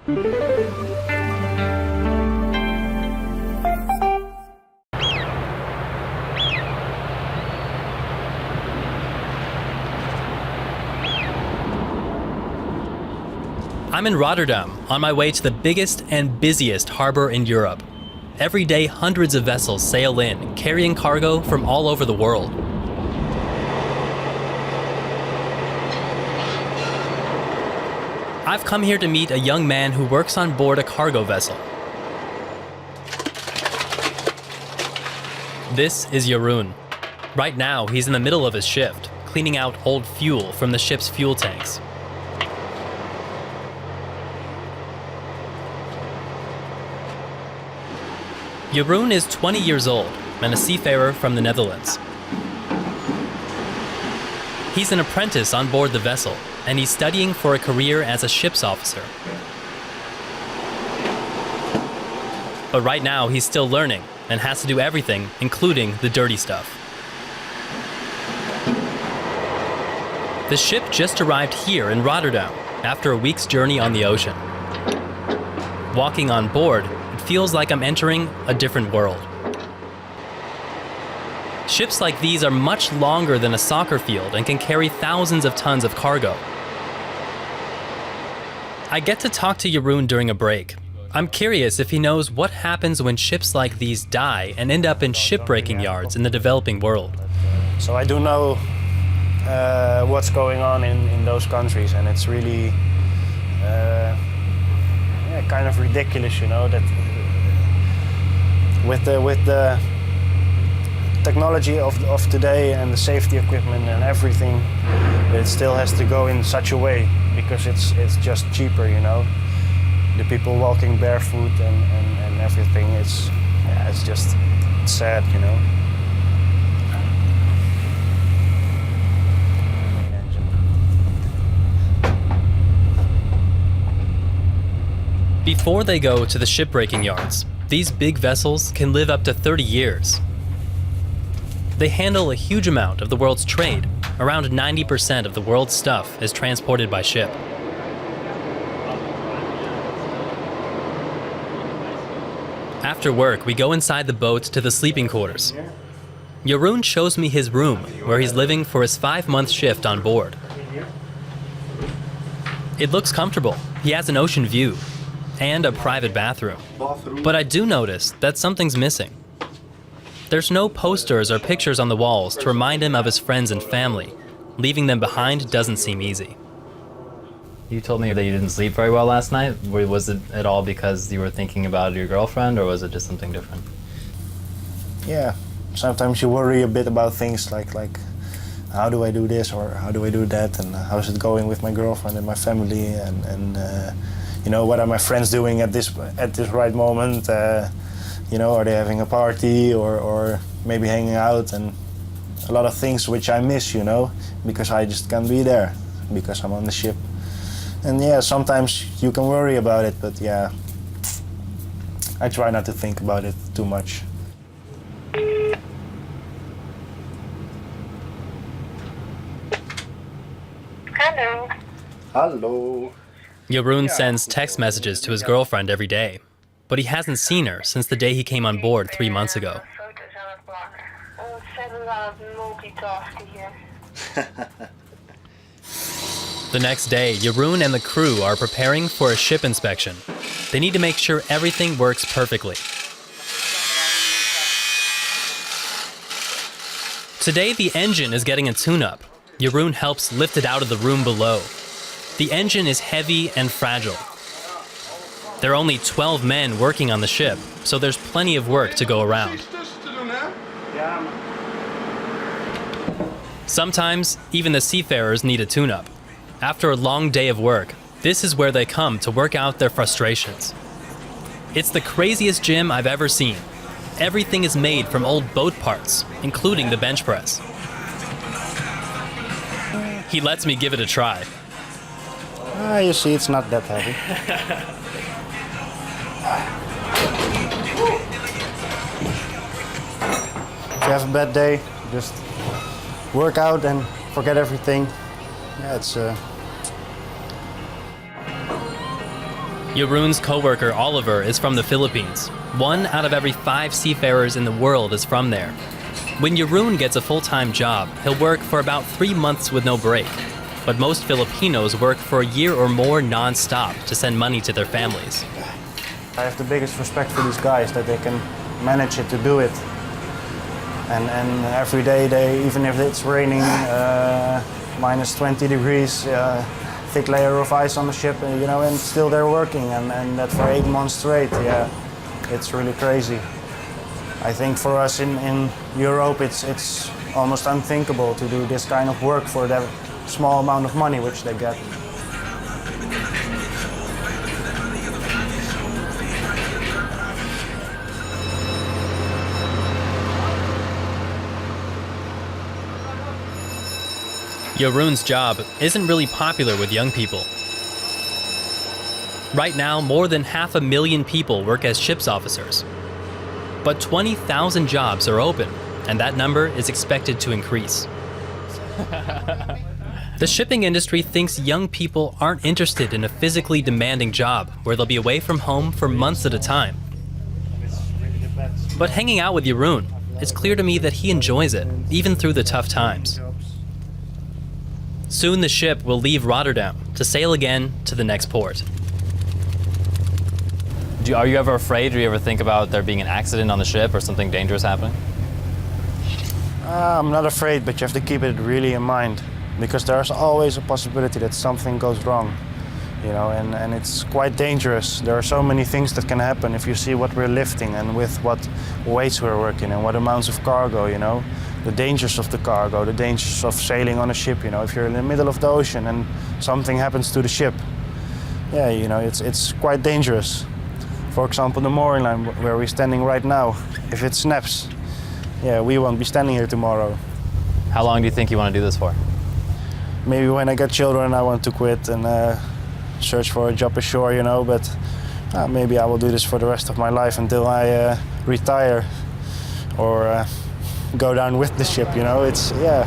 I'm in Rotterdam, on my way to the biggest and busiest harbor in Europe. Every day, hundreds of vessels sail in, carrying cargo from all over the world. I've come here to meet a young man who works on board a cargo vessel. This is Jeroen. Right now, he's in the middle of his shift, cleaning out old fuel from the ship's fuel tanks. Jeroen is 20 years old and a seafarer from the Netherlands. He's an apprentice on board the vessel, and he's studying for a career as a ship's officer. But right now, he's still learning and has to do everything, including the dirty stuff. The ship just arrived here in Rotterdam after a week's journey on the ocean. Walking on board, it feels like I'm entering a different world. Ships like these are much longer than a soccer field and can carry thousands of tons of cargo. I get to talk to Jeroen during a break. I'm curious if he knows what happens when ships like these die and end up in shipbreaking yards in the developing world. So I do know what's going on in those countries, and it's really kind of ridiculous, you know, that with the technology of today and the safety equipment and everything, it still has to go in such a way because it's just cheaper, you know. The people walking barefoot and everything, it's just sad, you know. Before they go to the shipbreaking yards, these big vessels can live up to 30 years. They handle a huge amount of the world's trade. Around 90% of the world's stuff is transported by ship. After work, we go inside the boat to the sleeping quarters. Jeroen shows me his room, where he's living for his 5-month shift on board. It looks comfortable. He has an ocean view and a private bathroom. But I do notice that something's missing. There's no posters or pictures on the walls to remind him of his friends and family. Leaving them behind doesn't seem easy. You told me that you didn't sleep very well last night. Was it at all because you were thinking about your girlfriend, or was it just something different? Yeah, sometimes you worry a bit about things like how do I do this or how do I do that, and how's it going with my girlfriend and my family, and you know, what are my friends doing at this right moment? You know, are they having a party or maybe hanging out, and a lot of things which I miss, you know, because I just can't be there because I'm on the ship. And yeah, sometimes you can worry about it, but yeah, I try not to think about it too much. Hello. Hello. Jeroen sends text messages to his girlfriend every day, but he hasn't seen her since the day he came on board 3 months ago. The next day, Jeroen and the crew are preparing for a ship inspection. They need to make sure everything works perfectly. Today, the engine is getting a tune-up. Jeroen helps lift it out of the room below. The engine is heavy and fragile. There are only 12 men working on the ship, so there's plenty of work to go around. Sometimes, even the seafarers need a tune-up. After a long day of work, this is where they come to work out their frustrations. It's the craziest gym I've ever seen. Everything is made from old boat parts, including the bench press. He lets me give it a try. You see, it's not that heavy. If you have a bad day, just work out and forget everything. Yeah, it's Jeroen's co-worker Oliver is from the Philippines. 1 out of every 5 seafarers in the world is from there. When Jeroen gets a full-time job, he'll work for about 3 months with no break. But most Filipinos work for a year or more non-stop to send money to their families. I have the biggest respect for these guys that they can manage it to do it. And every day, even if it's raining, minus 20 degrees, thick layer of ice on the ship, and still they're working, and that for 8 months straight. Yeah, it's really crazy. I think for us in Europe, it's almost unthinkable to do this kind of work for that small amount of money which they get. Jeroen's job isn't really popular with young people. Right now, more than 500,000 people work as ship's officers. But 20,000 jobs are open, and that number is expected to increase. The shipping industry thinks young people aren't interested in a physically demanding job where they'll be away from home for months at a time. But hanging out with Jeroen, it's clear to me that he enjoys it, even through the tough times. Soon the ship will leave Rotterdam to sail again to the next port. Are you ever afraid? Do you ever think about there being an accident on the ship or something dangerous happening? I'm not afraid, but you have to keep it really in mind, because there's always a possibility that something goes wrong, and it's quite dangerous. There are so many things that can happen if you see what we're lifting and with what weights we're working and what amounts of cargo, the dangers of the cargo, the dangers of sailing on a ship, if you're in the middle of the ocean and something happens to the ship. Yeah, it's quite dangerous. For example, the mooring line where we're standing right now, if it snaps, yeah, we won't be standing here tomorrow. How long do you think you want to do this for? Maybe when I get children, I want to quit and search for a job ashore, but maybe I will do this for the rest of my life until I retire or go down with the ship, It's, yeah.